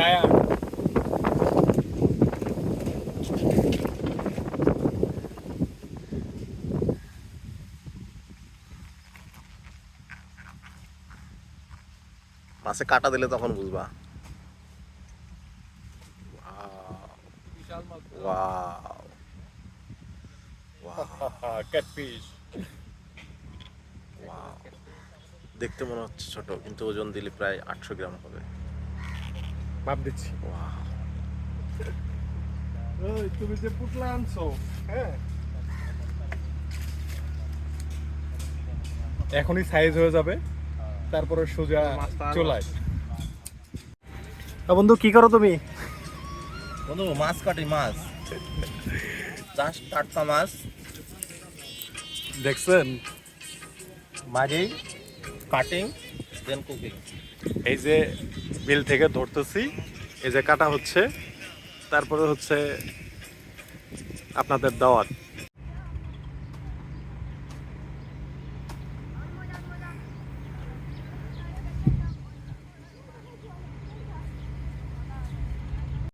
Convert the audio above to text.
Giant. মাছে কাটা দিলে তখন বুঝবা। বিশাল মাছ। Wow catfish. ওয়াও, দেখতে মনে হচ্ছে ছোট কিন্তু ওজন দিলে প্রায় 800 গ্রাম হবে। মাপ দিচ্ছি। ওয়াও, ওই তুমি যে পুটলা আনছো, হ্যাঁ এখনই সাইজ হয়ে যাবে, তারপরে সোজা চলায়। বন্ধু কি করো তুমি? বন্ধু মাছ কাটি, মাছ জাস্ট টাটকা মাছ দেখছেন মাঝেই কাটিং দেন কুকিং। এই যে বিল থেকে ধরতেছি, এই যে কাটা হচ্ছে, তারপরে হচ্ছে আপনাদের দাওয়াত।